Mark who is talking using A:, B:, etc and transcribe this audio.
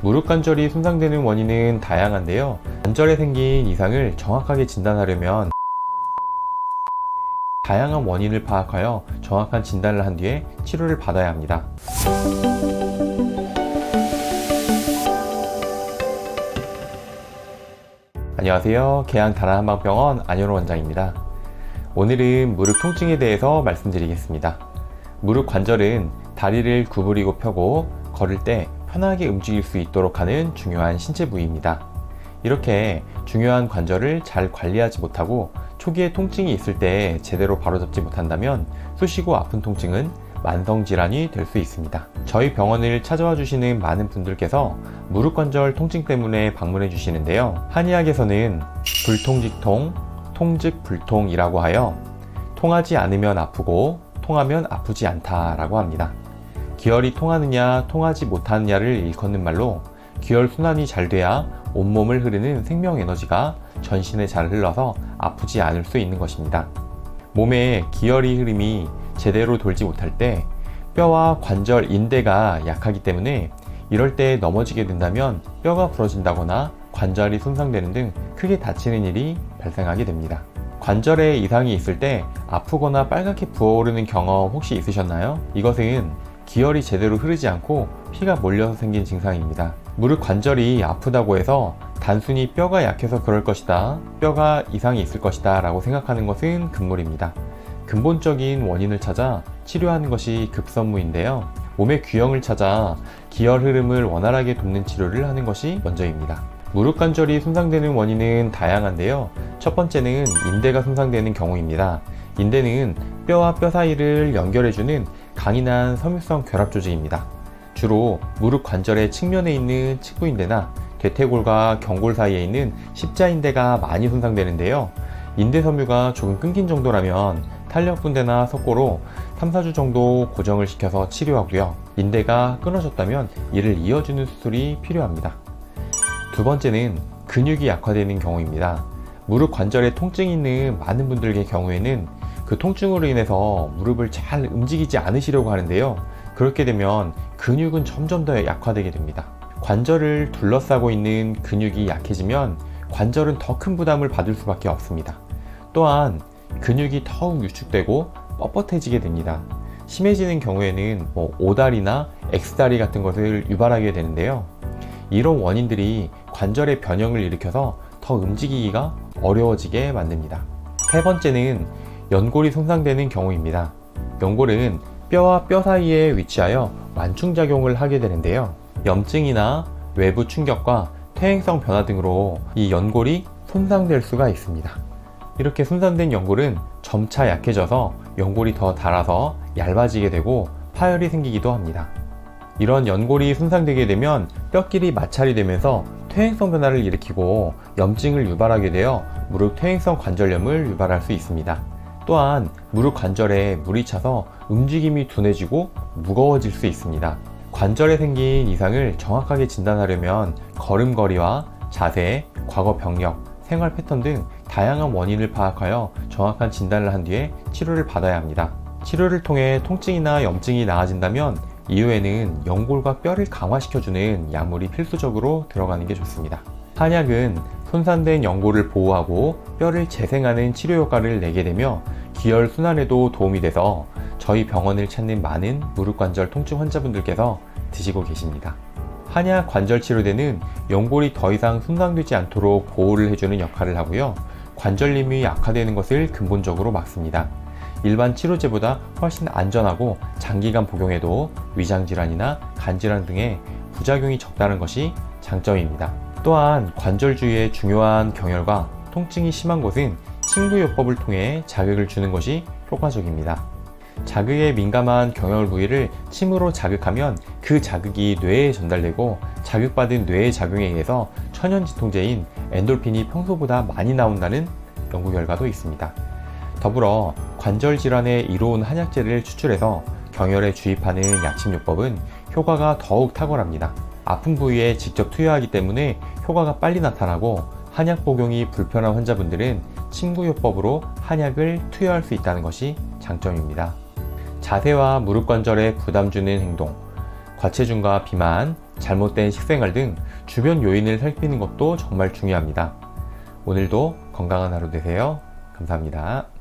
A: 무릎 관절이 손상되는 원인은 다양한데요. 관절에 생긴 이상을 정확하게 진단하려면 다양한 원인을 파악하여 정확한 진단을 한 뒤에 치료를 받아야 합니다. 안녕하세요. 계양 다나한방병원 안현호 원장입니다. 오늘은 무릎 통증에 대해서 말씀드리겠습니다. 무릎 관절은 다리를 구부리고 펴고 걸을 때 편하게 움직일 수 있도록 하는 중요한 신체 부위입니다. 이렇게 중요한 관절을 잘 관리하지 못하고 초기에 통증이 있을 때 제대로 바로잡지 못한다면 쑤시고 아픈 통증은 만성질환이 될 수 있습니다. 저희 병원을 찾아와 주시는 많은 분들께서 무릎 관절 통증 때문에 방문해 주시는데요. 한의학에서는 불통직통, 통직불통이라고 하여 통하지 않으면 아프고 통하면 아프지 않다라고 합니다. 기혈이 통하느냐 통하지 못하느냐를 일컫는 말로 기혈순환이 잘 돼야 온몸을 흐르는 생명에너지가 전신에 잘 흘러서 아프지 않을 수 있는 것입니다. 몸에 기혈의 흐름이 제대로 돌지 못할 때 뼈와 관절, 인대가 약하기 때문에 이럴 때 넘어지게 된다면 뼈가 부러진다거나 관절이 손상되는 등 크게 다치는 일이 발생하게 됩니다. 관절에 이상이 있을 때 아프거나 빨갛게 부어오르는 경험 혹시 있으셨나요? 이것은 기혈이 제대로 흐르지 않고 피가 몰려서 생긴 증상입니다. 무릎 관절이 아프다고 해서 단순히 뼈가 약해서 그럴 것이다, 뼈가 이상이 있을 것이다 라고 생각하는 것은 금물입니다. 근본적인 원인을 찾아 치료하는 것이 급선무인데요. 몸의 균형을 찾아 기혈 흐름을 원활하게 돕는 치료를 하는 것이 먼저입니다. 무릎 관절이 손상되는 원인은 다양한데요. 첫 번째는 인대가 손상되는 경우입니다. 인대는 뼈와 뼈 사이를 연결해주는 강인한 섬유성 결합 조직입니다. 주로 무릎 관절의 측면에 있는 측부인대나 대퇴골과 경골 사이에 있는 십자인대가 많이 손상되는데요. 인대 섬유가 조금 끊긴 정도라면 탄력분대나 석고로 3-4주 정도 고정을 시켜서 치료하고요. 인대가 끊어졌다면 이를 이어주는 수술이 필요합니다. 두 번째는 근육이 약화되는 경우입니다. 무릎 관절에 통증이 있는 많은 분들의 경우에는 그 통증으로 인해서 무릎을 잘 움직이지 않으시려고 하는데요. 그렇게 되면 근육은 점점 더 약화되게 됩니다. 관절을 둘러싸고 있는 근육이 약해지면 관절은 더 큰 부담을 받을 수밖에 없습니다. 또한 근육이 더욱 위축되고 뻣뻣해지게 됩니다. 심해지는 경우에는 O다리나 X다리 같은 것을 유발하게 되는데요. 이런 원인들이 관절의 변형을 일으켜서 더 움직이기가 어려워지게 만듭니다. 세 번째는 연골이 손상되는 경우입니다. 연골은 뼈와 뼈 사이에 위치하여 완충작용을 하게 되는데요. 염증이나 외부 충격과 퇴행성 변화 등으로 이 연골이 손상될 수가 있습니다. 이렇게 손상된 연골은 점차 약해져서 연골이 더 닳아서 얇아지게 되고 파열이 생기기도 합니다. 이런 연골이 손상되게 되면 뼈끼리 마찰이 되면서 퇴행성 변화를 일으키고 염증을 유발하게 되어 무릎 퇴행성 관절염을 유발할 수 있습니다. 또한 무릎 관절에 물이 차서 움직임이 둔해지고 무거워질 수 있습니다. 관절에 생긴 이상을 정확하게 진단하려면 걸음걸이와 자세, 과거 병력, 생활 패턴 등 다양한 원인을 파악하여 정확한 진단을 한 뒤에 치료를 받아야 합니다. 치료를 통해 통증이나 염증이 나아진다면 이후에는 연골과 뼈를 강화시켜주는 약물이 필수적으로 들어가는 게 좋습니다. 한약은 손상된 연골을 보호하고 뼈를 재생하는 치료 효과를 내게 되며 기혈 순환에도 도움이 돼서 저희 병원을 찾는 많은 무릎 관절 통증 환자분들께서 드시고 계십니다. 한약 관절 치료대는 연골이 더 이상 손상되지 않도록 보호를 해주는 역할을 하고요. 관절림이 악화되는 것을 근본적으로 막습니다. 일반 치료제보다 훨씬 안전하고 장기간 복용해도 위장질환이나 간질환 등의 부작용이 적다는 것이 장점입니다. 또한 관절 주위의 중요한 경혈과 통증이 심한 곳은 침구요법을 통해 자극을 주는 것이 효과적입니다. 자극에 민감한 경혈 부위를 침으로 자극하면 그 자극이 뇌에 전달되고 자극받은 뇌의 작용에 의해서 천연진통제인 엔돌핀이 평소보다 많이 나온다는 연구 결과도 있습니다. 더불어 관절 질환에 이로운 한약재를 추출해서 경혈에 주입하는 약침요법은 효과가 더욱 탁월합니다. 아픈 부위에 직접 투여하기 때문에 효과가 빨리 나타나고 한약 복용이 불편한 환자분들은 침구요법으로 한약을 투여할 수 있다는 것이 장점입니다. 자세와 무릎 관절에 부담 주는 행동, 과체중과 비만, 잘못된 식생활 등 주변 요인을 살피는 것도 정말 중요합니다. 오늘도 건강한 하루 되세요. 감사합니다.